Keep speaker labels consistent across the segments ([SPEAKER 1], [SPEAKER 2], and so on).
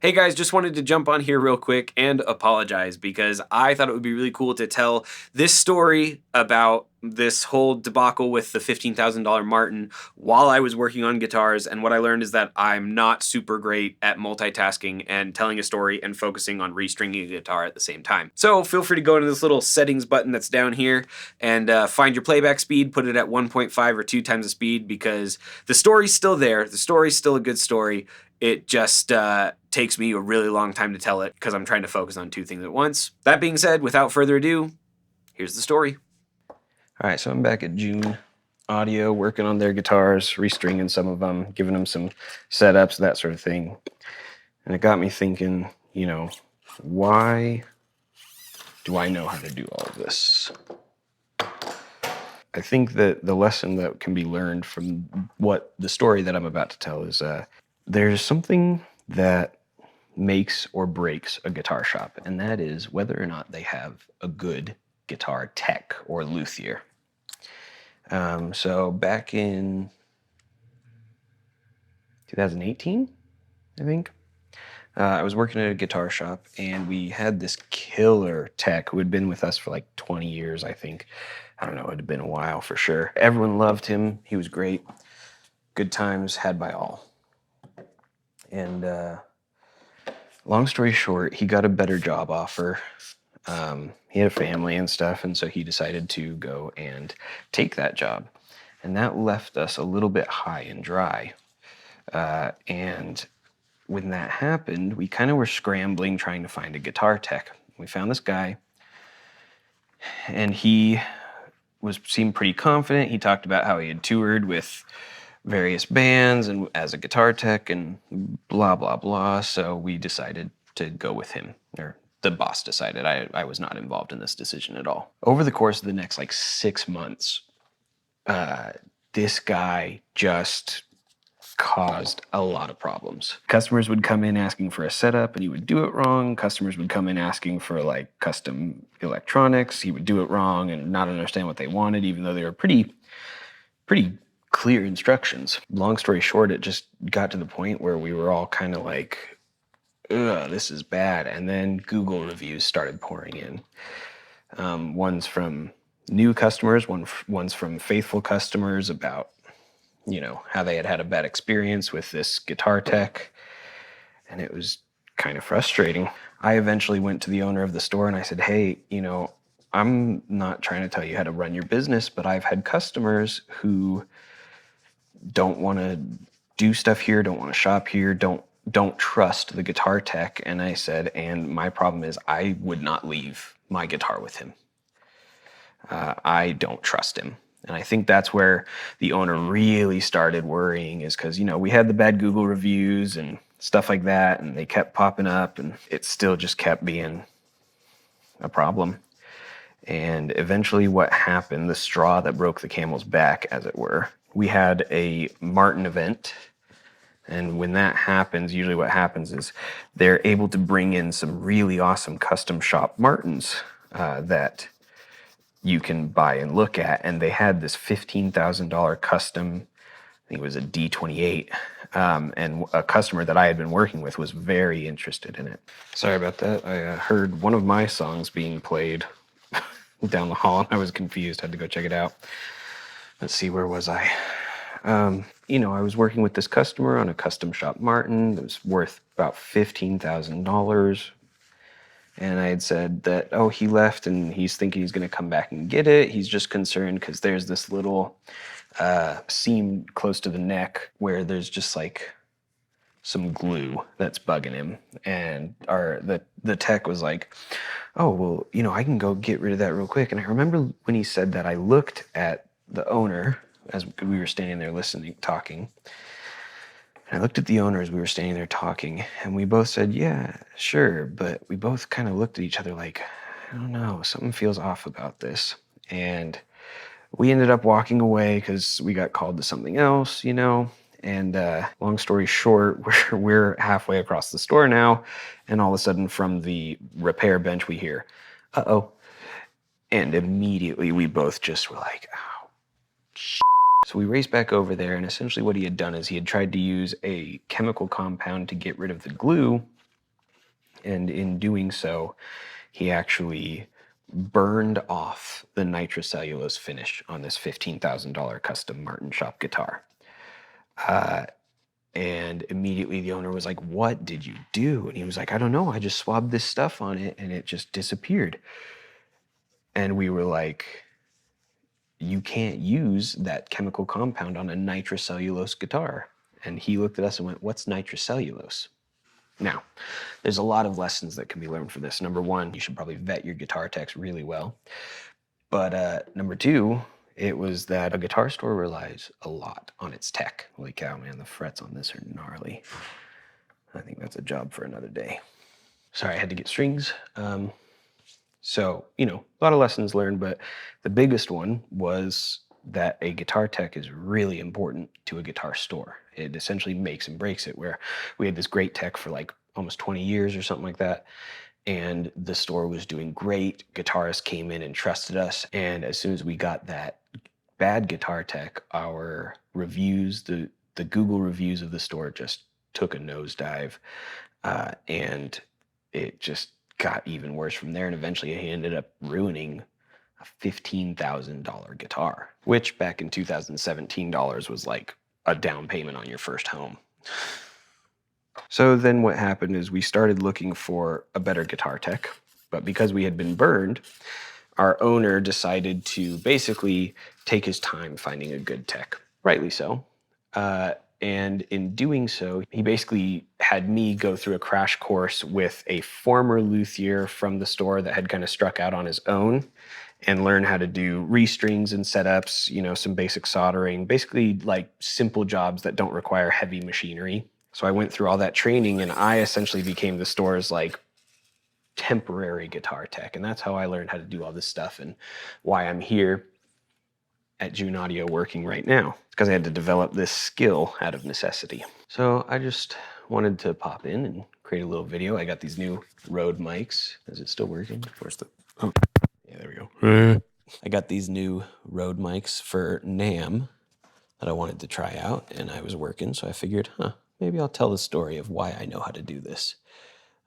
[SPEAKER 1] Hey guys, just wanted to jump on here real quick and apologize because I thought it would be really cool to tell this story about this whole debacle with the $15,000 Martin while I was working on guitars. And what I learned is that I'm not super great at multitasking and telling a story and focusing on restringing a guitar at the same time. So feel free to go into this little settings button that's down here and find your playback speed, put it at 1.5 or 2 times the speed because the story's still there. The story's still a good story. It just takes me a really long time to tell it because I'm trying to focus on two things at once. That being said, without further ado, here's the story.
[SPEAKER 2] All right, so I'm back at June Audio, working on their guitars, restringing some of them, giving them some setups, that sort of thing. And it got me thinking, why do I know how to do all of this? I think that the lesson that can be learned from what the story that I'm about to tell is there's something that makes or breaks a guitar shop, and that is whether or not they have a good guitar tech or luthier. So back in 2018, I think, I was working at a guitar shop, and we had this killer tech who had been with us for like 20 years, I think. I don't know, it had been a while for sure. Everyone loved him. He was great. Good times had by all. And long story short, he got a better job offer. He had a family and stuff, and so he decided to go and take that job. And that left us a little bit high and dry. And when that happened, we kind of were scrambling trying to find a guitar tech. We found this guy, and he seemed pretty confident. He talked about how he had toured with various bands and as a guitar tech and blah, blah, blah. So we decided to go with him, or the boss decided. I was not involved in this decision at all. Over the course of the next 6 months, this guy just caused a lot of problems. Customers would come in asking for a setup and he would do it wrong. Customers would come in asking for custom electronics. He would do it wrong and not understand what they wanted, even though they were pretty clear instructions. Long story short, it just got to the point where we were all kind of like, ugh, this is bad. And then Google reviews started pouring in. One's from new customers, one's from faithful customers about, how they had a bad experience with this guitar tech. And it was kind of frustrating. I eventually went to the owner of the store and I said, hey, I'm not trying to tell you how to run your business, but I've had customers who don't want to do stuff here, don't want to shop here, don't trust the guitar tech. And I said, and my problem is I would not leave my guitar with him. I don't trust him. And I think that's where the owner really started worrying, is because, we had the bad Google reviews and stuff like that, and they kept popping up, and it still just kept being a problem. And eventually what happened, the straw that broke the camel's back, as it were, we had a Martin event. And when that happens, usually what happens is they're able to bring in some really awesome custom shop Martins that you can buy and look at. And they had this $15,000 custom, I think it was a D28, and a customer that I had been working with was very interested in it. Sorry about that. I heard one of my songs being played down the hall, and I was confused, had to go check it out. Let's see, where was I? I was working with this customer on a custom shop Martin that was worth about $15,000. And I had said that, oh, he left and he's thinking he's going to come back and get it. He's just concerned because there's this little seam close to the neck where there's just some glue that's bugging him. And the tech was like, oh, well, I can go get rid of that real quick. And I remember when he said that, I looked at the owner as we were standing there listening, talking. And I looked at the owner as we were standing there talking, and we both said, yeah, sure. But we both kind of looked at each other like, I don't know, something feels off about this. And we ended up walking away because we got called to something else, And long story short, we're halfway across the store now, and all of a sudden from the repair bench we hear, uh-oh. And immediately we both just were like, oh, shit. So we raced back over there, and essentially what he had done is he had tried to use a chemical compound to get rid of the glue, And in doing so, he actually burned off the nitrocellulose finish on this $15,000 custom Martin shop guitar. And immediately the owner was like, "What did you do?" And he was like, "I don't know. I just swabbed this stuff on it and it just disappeared." And we were like, "You can't use that chemical compound on a nitrocellulose guitar." And he looked at us and went, "What's nitrocellulose?" Now, there's a lot of lessons that can be learned from this. Number one, you should probably vet your guitar techs really well. But number two, it was that a guitar store relies a lot on its tech. Holy cow, man, the frets on this are gnarly. I think that's a job for another day. Sorry, I had to get strings. So, a lot of lessons learned, but the biggest one was that a guitar tech is really important to a guitar store. It essentially makes and breaks it, where we had this great tech for like almost 20 years or something like that. And the store was doing great. Guitarists came in and trusted us. And as soon as we got that bad guitar tech, our reviews, the Google reviews of the store just took a nosedive. And it just got even worse from there. And eventually he ended up ruining a $15,000 guitar, which back in 2017 dollars was like a down payment on your first home. So then what happened is we started looking for a better guitar tech, but because we had been burned, our owner decided to basically take his time finding a good tech, rightly so. And in doing so, he basically had me go through a crash course with a former luthier from the store that had kind of struck out on his own and learn how to do restrings and setups, some basic soldering, basically like simple jobs that don't require heavy machinery. So I went through all that training and I essentially became the store's like temporary guitar tech. And that's how I learned how to do all this stuff and why I'm here at June Audio working right now. It's because I had to develop this skill out of necessity. So I just wanted to pop in and create a little video. I got these new Rode mics. Is it still working? Where's the... Oh, yeah, there we go. I got these new Rode mics for NAMM that I wanted to try out, and I was working, so I figured, maybe I'll tell the story of why I know how to do this.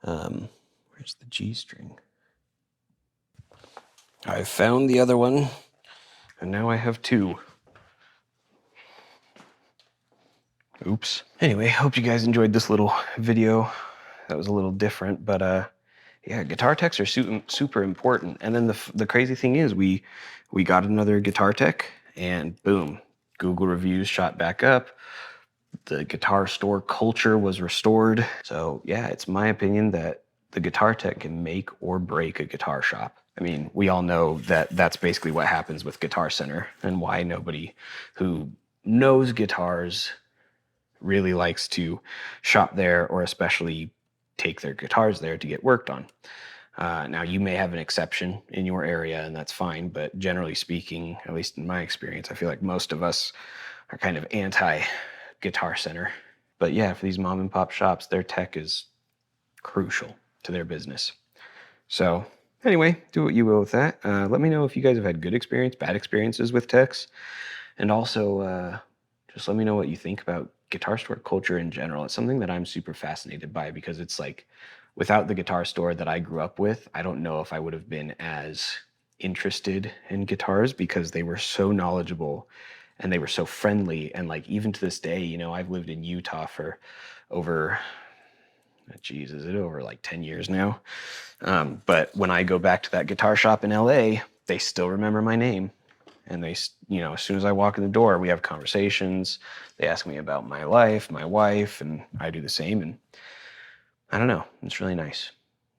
[SPEAKER 2] Where's the G string? I found the other one, and now I have two. Oops. Anyway, hope you guys enjoyed this little video. That was a little different, but yeah, guitar techs are super important. And then the crazy thing is we got another guitar tech, and boom, Google reviews shot back up. The guitar store culture was restored. So yeah, it's my opinion that the guitar tech can make or break a guitar shop. I mean, we all know that that's basically what happens with Guitar Center and why nobody who knows guitars really likes to shop there or especially take their guitars there to get worked on. Now, you may have an exception in your area, and that's fine, but generally speaking, at least in my experience, I feel like most of us are kind of anti-Guitar Center. But yeah, for these mom and pop shops, their tech is crucial to their business. So anyway, do what you will with that. Let me know if you guys have had good experience, bad experiences with techs, and also just let me know what you think about guitar store culture in general. It's something that I'm super fascinated by because it's like, without the guitar store that I grew up with, I don't know if I would have been as interested in guitars because they were so knowledgeable and they were so friendly. And like, even to this day, I've lived in Utah for over, geez, is it over like 10 years now? But when I go back to that guitar shop in LA, they still remember my name. And they, as soon as I walk in the door, we have conversations. They ask me about my life, my wife, and I do the same. And I don't know, it's really nice.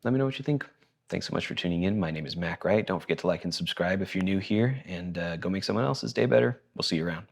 [SPEAKER 2] Let me know what you think. Thanks so much for tuning in. My name is Mac Wright. Don't forget to like and subscribe if you're new here, and go make someone else's day better. We'll see you around.